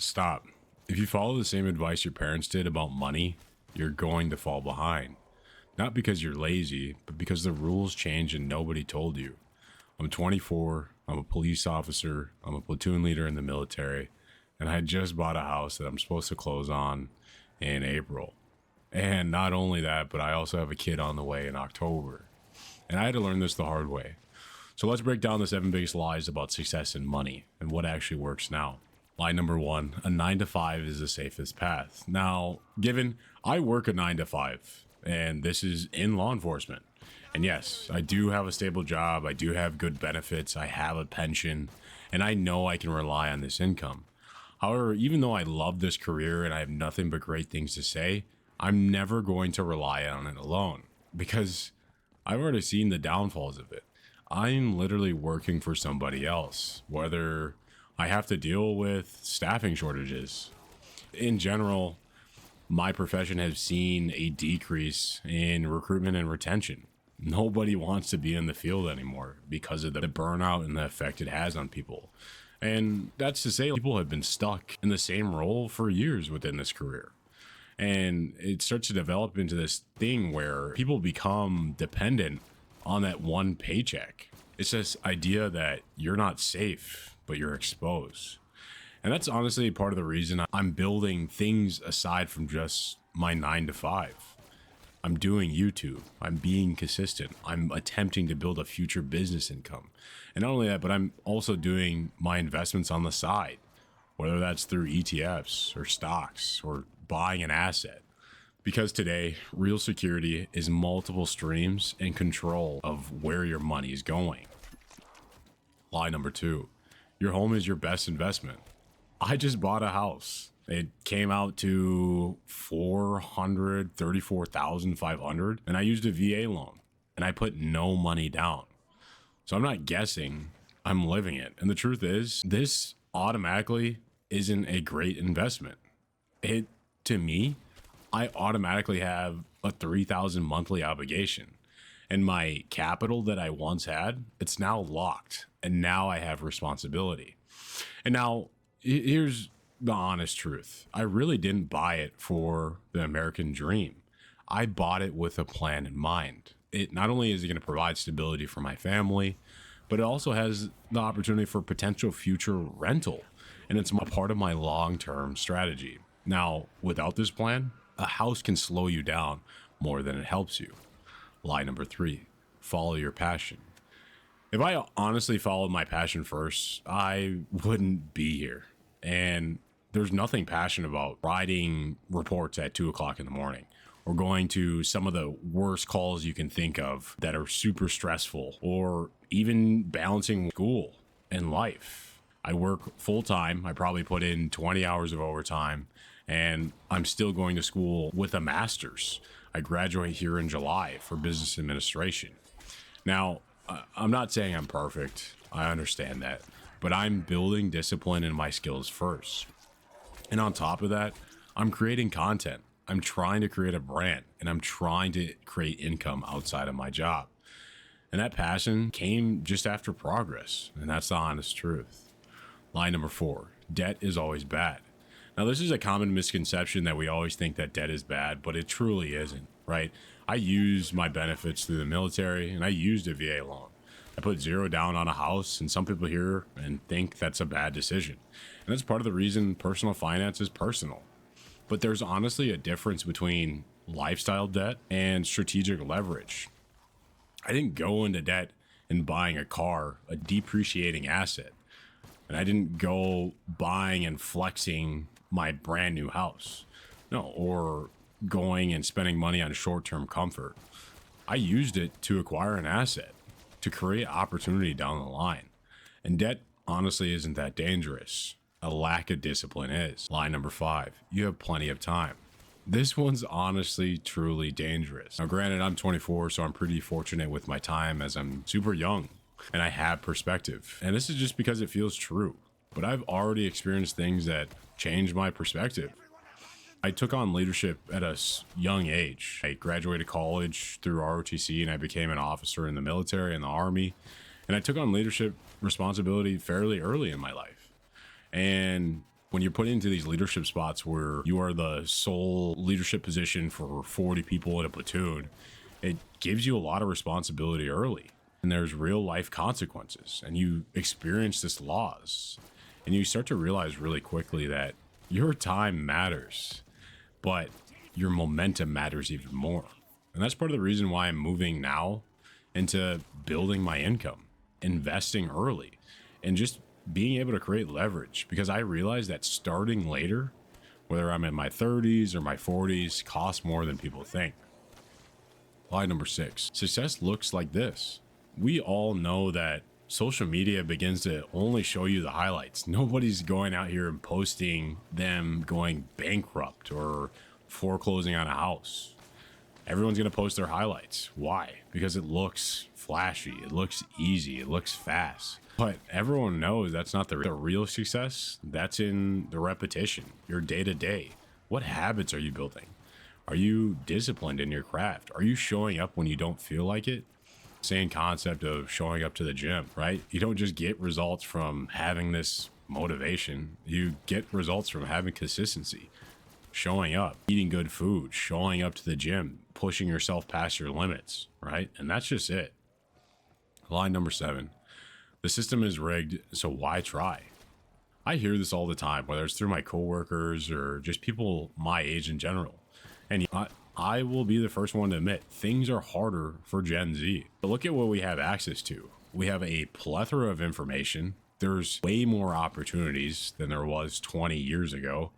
Stop. If you follow the same advice your parents did about money, you're going to fall behind. Not because you're lazy, but because the rules change and nobody told you. I'm 24, I'm a police officer, I'm a platoon leader in the military, and I just bought a house that I'm supposed to close on in April. And not only that, but I also have a kid on the way in October. And I had to learn this the hard way. So let's break down the 7 biggest lies about success and money and what actually works now. Lie number 1, a 9 to 5 is the safest path. Now, given I work a 9 to 5, and this is in law enforcement, and yes, I do have a stable job, I do have good benefits, I have a pension, and I know I can rely on this income. However, even though I love this career and I have nothing but great things to say, I'm never going to rely on it alone because I've already seen the downfalls of it. I'm literally working for somebody else, whether I have to deal with staffing shortages. In general, my profession has seen a decrease in recruitment and retention. Nobody wants to be in the field anymore because of the burnout and the effect it has on people. And that's to say, people have been stuck in the same role for years within this career. And it starts to develop into this thing where people become dependent on that one paycheck. It's this idea that you're not safe, but you're exposed. And that's honestly part of the reason I'm building things aside from just my 9 to 5. I'm doing YouTube. I'm being consistent. I'm attempting to build a future business income. And not only that, but I'm also doing my investments on the side, whether that's through ETFs or stocks or buying an asset. Because today, real security is multiple streams and control of where your money is going. Lie number 2, your home is your best investment. I just bought a house. It came out to $434,500, and I used a VA loan, and I put no money down. So I'm not guessing, I'm living it. And the truth is, this automatically isn't a great investment. To me, I automatically have a $3,000 monthly obligation, and my capital that I once had, it's now locked, and now I have responsibility. And now here's the honest truth. I really didn't buy it for the American dream. I bought it with a plan in mind. It not only is it going to provide stability for my family, but it also has the opportunity for potential future rental. And it's a part of my long-term strategy. Now, without this plan, a house can slow you down more than it helps you. Lie number 3, follow your passion. If I honestly followed my passion first, I wouldn't be here. And there's nothing passionate about writing reports at 2 o'clock in the morning or going to some of the worst calls you can think of that are super stressful, or even balancing school and life. I work full time. I probably put in 20 hours of overtime, and I'm still going to school with a master's. I graduate here in July for business administration. Now, I'm not saying I'm perfect. I understand that. But I'm building discipline in my skills first. And on top of that, I'm creating content. I'm trying to create a brand, and I'm trying to create income outside of my job. And that passion came just after progress. And that's the honest truth. Lie number 4, debt is always bad. Now, this is a common misconception that we always think that debt is bad, but it truly isn't, right? I used my benefits through the military, and I used a VA loan. I put 0 down on a house, and some people hear and think that's a bad decision. And that's part of the reason personal finance is personal. But there's honestly a difference between lifestyle debt and strategic leverage. I didn't go into debt in buying a car, a depreciating asset. And I didn't go buying and flexing my brand new house. No, or going and spending money on short-term comfort. I used it to acquire an asset, to create opportunity down the line. And debt honestly isn't that dangerous. A lack of discipline is. Lie number 5, you have plenty of time. This one's honestly truly dangerous. Now granted, I'm 24, so I'm pretty fortunate with my time as I'm super young and I have perspective. And this is just because it feels true. But I've already experienced things that changed my perspective. I took on leadership at a young age. I graduated college through ROTC, and I became an officer in the military and the Army. And I took on leadership responsibility fairly early in my life. And When you're put into these leadership spots where you are the sole leadership position for 40 people in a platoon, it gives you a lot of responsibility early. And there's real life consequences. And you experience this loss. And you start to realize really quickly that your time matters, but your momentum matters even more. And that's part of the reason why I'm moving now into building my income, investing early, and just being able to create leverage, because I realize that starting later, whether I'm in my 30s or my 40s, costs more than people think. Lie number 6, success looks like this. We all know that social media begins to only show you the highlights. Nobody's going out here and posting them going bankrupt or foreclosing on a house. Everyone's going to post their highlights. Why? Because it looks flashy, it looks easy, it looks fast. But everyone knows that's not the real success. That's in the repetition, your day to day. What habits are you building? Are you disciplined in your craft? Are you showing up when you don't feel like it? Same concept of showing up to the gym, right? You don't just get results from having this motivation. You get results from having consistency, showing up, eating good food, showing up to the gym, pushing yourself past your limits, right? And that's just it. Line number 7. The system is rigged, so why try? I hear this all the time, whether it's through my coworkers or just people my age in general. And I will be the first one to admit, things are harder for Gen Z. But look at what we have access to. We have a plethora of information. There's way more opportunities than there was 20 years ago.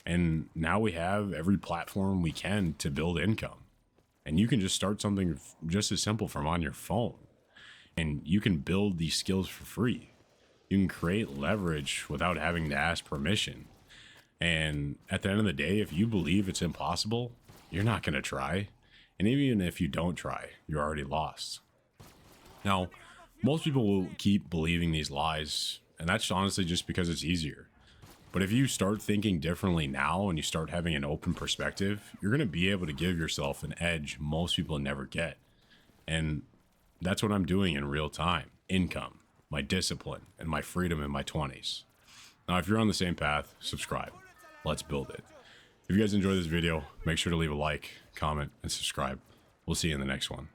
And now we have every platform we can to build income. And you can just start something just as simple from on your phone. And you can build these skills for free. You can create leverage without having to ask permission. And at the end of the day, if you believe it's impossible, you're not going to try. And even if you don't try, you're already lost. Now, most people will keep believing these lies, and that's honestly just because it's easier. But if you start thinking differently now and you start having an open perspective, you're going to be able to give yourself an edge most people never get. And that's what I'm doing in real time. Income, my discipline, and my freedom in my 20s. Now, if you're on the same path, subscribe. Let's build it. If you guys enjoyed this video, make sure to leave a like, comment, and subscribe. We'll see you in the next one.